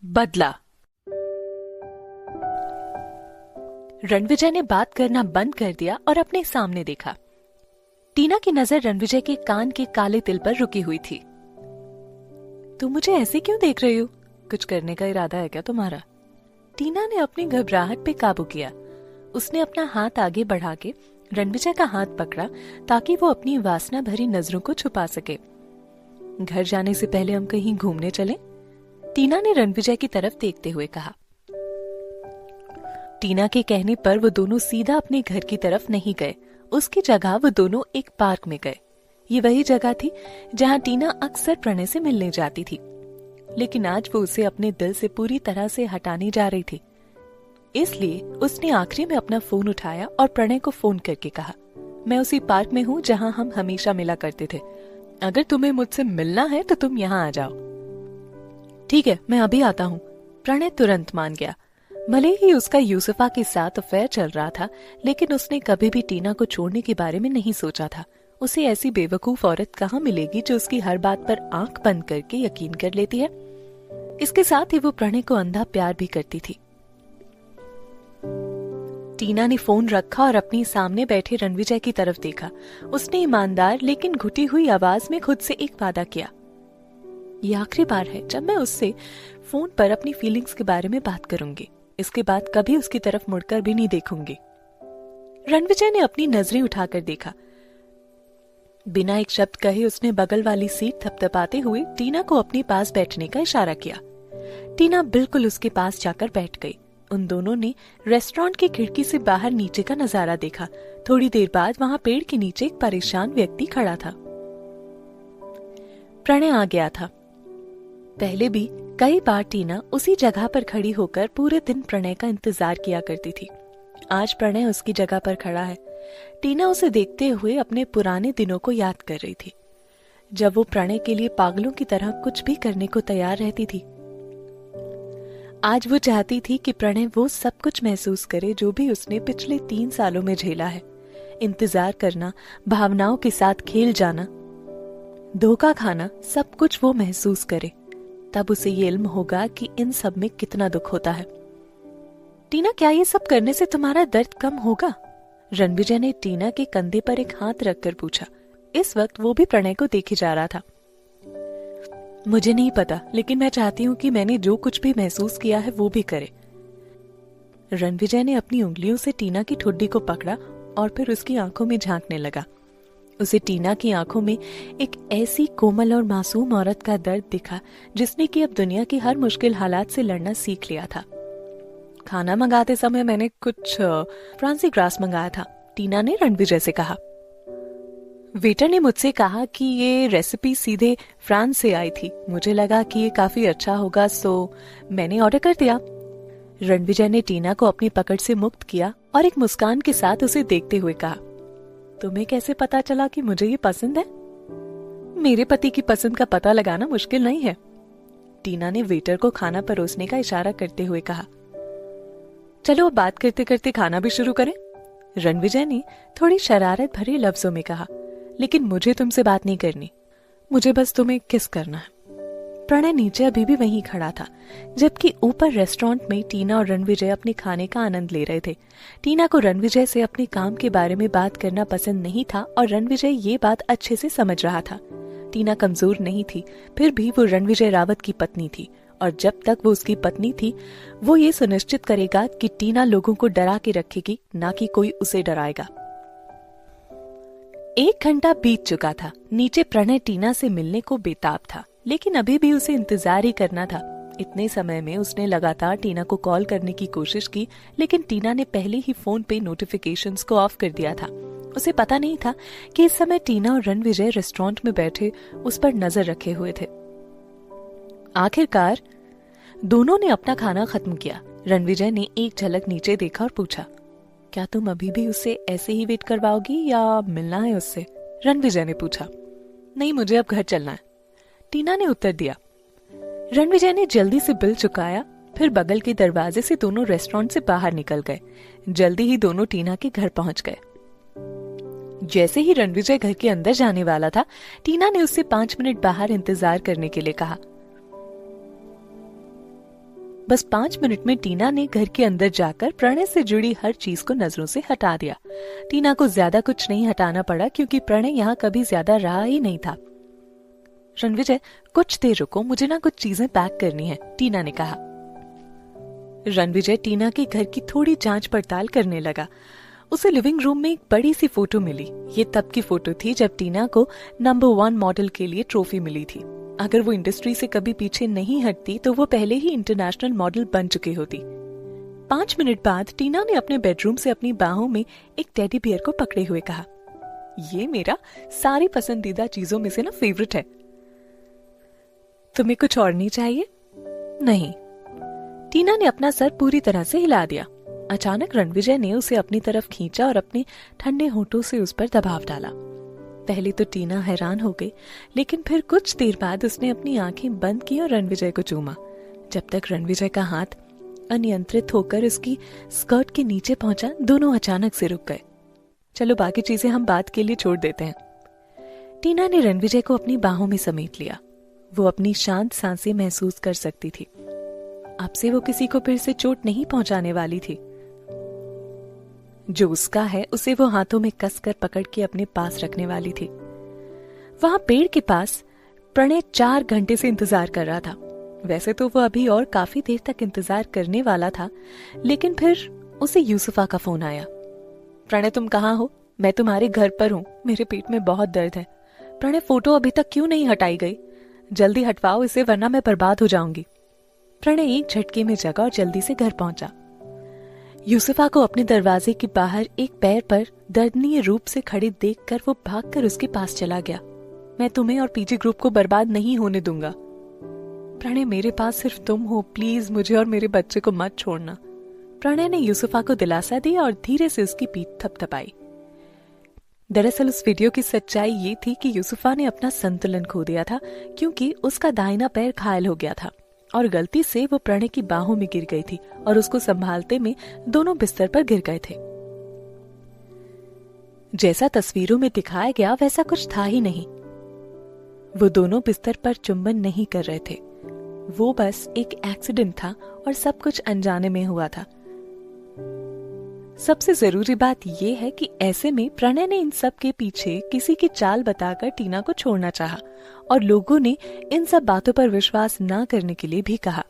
बदला। रणविजय ने बात करना बंद कर दिया और अपने सामने देखा। टीना की नजर रणविजय के कान के काले तिल पर रुकी हुई थी। तुम मुझे ऐसे क्यों देख रही हो? कुछ करने का इरादा है क्या तुम्हारा? टीना ने अपनी घबराहट पे काबू किया। उसने अपना हाथ आगे बढ़ा के रणविजय का हाथ पकड़ा ताकि वो अपनी वासना भरी नजरों को छुपा सके। घर जाने से पहले हम कहीं घूमने चलें? टीना ने रणविजय की तरफ देखते हुए कहा। टीना के कहने पर वो दोनों सीधा अपने घर की तरफ नहीं गए। उसकी जगह वो दोनों एक पार्क में गए। ये वही जगह थी जहां टीना अक्सर प्रणय से मिलने जाती थी, लेकिन आज वो उसे अपने दिल से पूरी तरह से हटाने जा रही थी। इसलिए उसने आखिरी में अपना फोन उठाया और प्रणय को फोन करके कहा, मैं उसी पार्क में हूँ जहां हम हमेशा मिला करते थे। अगर तुम्हें मुझसे मिलना है तो तुम यहाँ आ जाओ। ठीक है, मैं अभी आता हूँ। प्रणय तुरंत मान गया। भले ही उसका यूसुफा के साथ अफेयर चल रहा था, लेकिन उसने कभी भी टीना को छोड़ने के बारे में नहीं सोचा था। उसे ऐसी बेवकूफ औरत कहाँ मिलेगी जो उसकी हर बात पर आंख बंद करके यकीन कर लेती है। इसके साथ ही वो प्रणय को अंधा प्यार भी करती थी। टीना ने फोन रखा और अपने सामने बैठे रणविजय की तरफ देखा। उसने ईमानदार लेकिन घुटी हुई आवाज में खुद से एक वादा किया, ये आखिरी बार है जब मैं उससे फोन पर अपनी फीलिंग्स के बारे में बात करूंगी। इसके बाद कभी उसकी तरफ मुड़कर भी नहीं देखूंगी। रणविजय ने अपनी नजरें उठाकर देखा। बिना एक शब्द कहे उसने बगल वाली सीट थपथपाते हुए टीना को अपने पास बैठने का इशारा किया। टीना बिल्कुल उसके पास जाकर बैठ गई। उन दोनों ने रेस्टोरेंट की खिड़की से बाहर नीचे का नजारा देखा। थोड़ी देर बाद वहां पेड़ के नीचे एक परेशान व्यक्ति खड़ा था। प्रणय आ गया था। पहले भी कई बार टीना उसी जगह पर खड़ी होकर पूरे दिन प्रणय का इंतजार किया करती थी। आज प्रणय उसकी जगह पर खड़ा है। टीना उसे देखते हुए अपने पुराने दिनों को याद कर रही थी, जब वो प्रणय के लिए पागलों की तरह कुछ भी करने को तैयार रहती थी। आज वो चाहती थी कि प्रणय वो सब कुछ महसूस करे जो भी उसने पिछले 3 सालों में झेला है। इंतजार करना, भावनाओं के साथ खेल जाना, धोखा खाना, सब कुछ वो महसूस करे। तब उसे ये इल्म होगा कि इन सब में कितना दुख होता है। टीना, क्या ये सब करने से तुम्हारा दर्द कम होगा? रणविजय ने टीना के कंधे पर एक हाथ रखकर पूछा। इस वक्त वो भी प्रणय को देखे जा रहा था। मुझे नहीं पता, लेकिन मैं चाहती हूँ कि मैंने जो कुछ भी महसूस किया है वो भी करे। रणविजय ने अपनी उंगलियों से टीना की ठुड्डी को पकड़ा और फिर उसकी आंखों में झांकने लगा। उसे टीना की आंखों में एक ऐसी कोमल और मासूम औरत का दर्द दिखा जिसने कि अब दुनिया की हर मुश्किल हालात से लड़ना सीख लिया था। खाना मंगाते समय मैंने कुछ फ्रांसी ग्रास मंगाया था, टीना ने रणविजय से कहा। वेटर ने मुझसे कहा कि ये रेसिपी सीधे फ्रांस से आई थी। मुझे लगा कि ये काफी अच्छा होगा, सो मैंने ऑर्डर कर दिया। रणविजय ने टीना को अपनी पकड़ से मुक्त किया और एक मुस्कान के साथ उसे देखते हुए कहा, तुम्हें कैसे पता चला कि मुझे ये पसंद है? मेरे पति की पसंद का पता लगाना मुश्किल नहीं है, टीना ने वेटर को खाना परोसने का इशारा करते हुए कहा। चलो बात करते करते खाना भी शुरू करें, रणविजय ने थोड़ी शरारत भरे लफ्जों में कहा। लेकिन मुझे तुमसे बात नहीं करनी, मुझे बस तुम्हें किस करना है। प्रणय नीचे अभी भी वहीं खड़ा था, जबकि ऊपर रेस्टोरेंट में टीना और रणविजय अपने खाने का आनंद ले रहे थे। टीना को रणविजय से अपने काम के बारे में बात करना पसंद नहीं था और रणविजय ये बात अच्छे से समझ रहा था। टीना कमजोर नहीं थी, फिर भी वो रणविजय रावत की पत्नी थी और जब तक वो उसकी पत्नी थी वो ये सुनिश्चित करेगा कि टीना लोगों को डरा के रखेगी, ना कि कोई उसे डराएगा। 1 घंटा बीत चुका था। नीचे प्रणय टीना से मिलने को बेताब था, लेकिन अभी भी उसे इंतजार ही करना था। इतने समय में उसने लगातार टीना को कॉल करने की कोशिश की, लेकिन टीना ने पहले ही फोन पे नोटिफिकेशंस को ऑफ कर दिया था। उसे पता नहीं था कि इस समय टीना और रणविजय रेस्टोरेंट में बैठे उस पर नजर रखे हुए थे। आखिरकार दोनों ने अपना खाना खत्म किया। रणविजय ने एक झलक नीचे देखा और पूछा, क्या तुम अभी भी उसे ऐसे ही वेट करवाओगी या मिलना है उससे? रणविजय ने पूछा। नहीं, मुझे अब घर चलना है, टीना ने उत्तर दिया। रणविजय ने जल्दी से बिल चुकाया, फिर बगल के दरवाजे से दोनों रेस्टोरेंट से बाहर निकल गए। जल्दी ही दोनों टीना के घर पहुंच गए। जैसे ही रणविजय घर के अंदर जाने वाला था, टीना ने उससे 5 मिनट बाहर इंतजार करने के लिए कहा। बस 5 मिनट में टीना ने घर के अंदर जाकर प्रणय से जुड़ी हर चीज को नजरों से हटा दिया। टीना को ज्यादा कुछ नहीं हटाना पड़ा क्योंकि प्रणय यहाँ कभी ज्यादा रहा ही नहीं था। रणविजय, कुछ देर रुको, मुझे ना कुछ चीजें पैक करनी है, टीना ने कहा। रणविजय टीना के घर की थोड़ी जांच पड़ताल करने लगा। उसे लिविंग रूम में एक बड़ी सी फोटो मिली। ये तब की फोटो थी जब टीना को नंबर 1 मॉडल के लिए ट्रॉफी मिली थी। अगर वो इंडस्ट्री से कभी पीछे नहीं हटती तो वो पहले ही इंटरनेशनल मॉडल बन चुकी होती। 5 मिनट बाद टीना ने अपने बेडरूम से अपनी बाहों में एक टेडी बियर को पकड़े हुए कहा, ये मेरा सारी पसंदीदा चीजों में से ना फेवरेट है। तुम्हें कुछ और नहीं चाहिए? नहीं। टीना ने अपना सर पूरी तरह से हिला दिया। अचानक रणविजय ने उसे अपनी तरफ खींचा और अपने ठंडे होठों से उस पर दबाव डाला। पहले तो टीना हैरान हो गई, लेकिन फिर कुछ देर बाद उसने अपनी आंखें बंद की और रणविजय को चूमा। जब तक रणविजय का हाथ अनियंत्रित होकर उसकी स्कर्ट के नीचे पहुंचा, दोनों अचानक से रुक गए। चलो बाकी चीजें हम बात के लिए छोड़ देते हैं। टीना ने रणविजय को अपनी बाहों में समेट लिया। वो अपनी शांत सांसें महसूस कर सकती थी। अब से वो किसी को फिर से चोट नहीं पहुंचाने वाली थी। जो उसका है उसे वो हाथों में कसकर पकड़ के अपने पास रखने वाली थी। वहां पेड़ के पास प्रणय 4 घंटे से इंतजार कर रहा था। वैसे तो वो अभी और काफी देर तक इंतजार करने वाला था, लेकिन फिर उसे यूसुफा का फोन आया। प्रणय, तुम कहाँ हो? मैं तुम्हारे घर पर हूँ, मेरे पेट में बहुत दर्द है। प्रणय, फोटो अभी तक क्यों नहीं हटाई गई? जल्दी हटवाओ इसे, वरना मैं बर्बाद हो जाऊंगी। प्रणय एक झटके में जगा और जल्दी से घर पहुंचा। यूसुफा को अपने दरवाजे के बाहर एक पैर पर दर्दनीय रूप से खड़े देखकर वो भागकर उसके पास चला गया। मैं तुम्हें और पीजी ग्रुप को बर्बाद नहीं होने दूंगा। प्रणय, मेरे पास सिर्फ तुम हो, प्लीज मुझे और मेरे बच्चे को मत छोड़ना। प्रणय ने यूसुफा को दिलासा दिया और धीरे से उसकी पीठ थपथपाई। दरअसल उस वीडियो की सच्चाई ये थी कि यूसुफा ने अपना संतुलन खो दिया था, क्योंकि उसका दाहिना पैर घायल हो गया था और गलती से वो प्रणय की बाहों में गिर गई थी और उसको संभालते में दोनों बिस्तर पर गिर गए थे। जैसा तस्वीरों में दिखाया गया वैसा कुछ था ही नहीं। वो दोनों बिस्तर पर चुंबन नहीं कर रहे थे। वो बस एक एक्सीडेंट था और सब कुछ अनजाने में हुआ था। सबसे जरूरी बात यह है कि ऐसे में प्रणय ने इन सब के पीछे किसी की चाल बताकर टीना को छोड़ना चाहा और लोगों ने इन सब बातों पर विश्वास न करने के लिए भी कहा।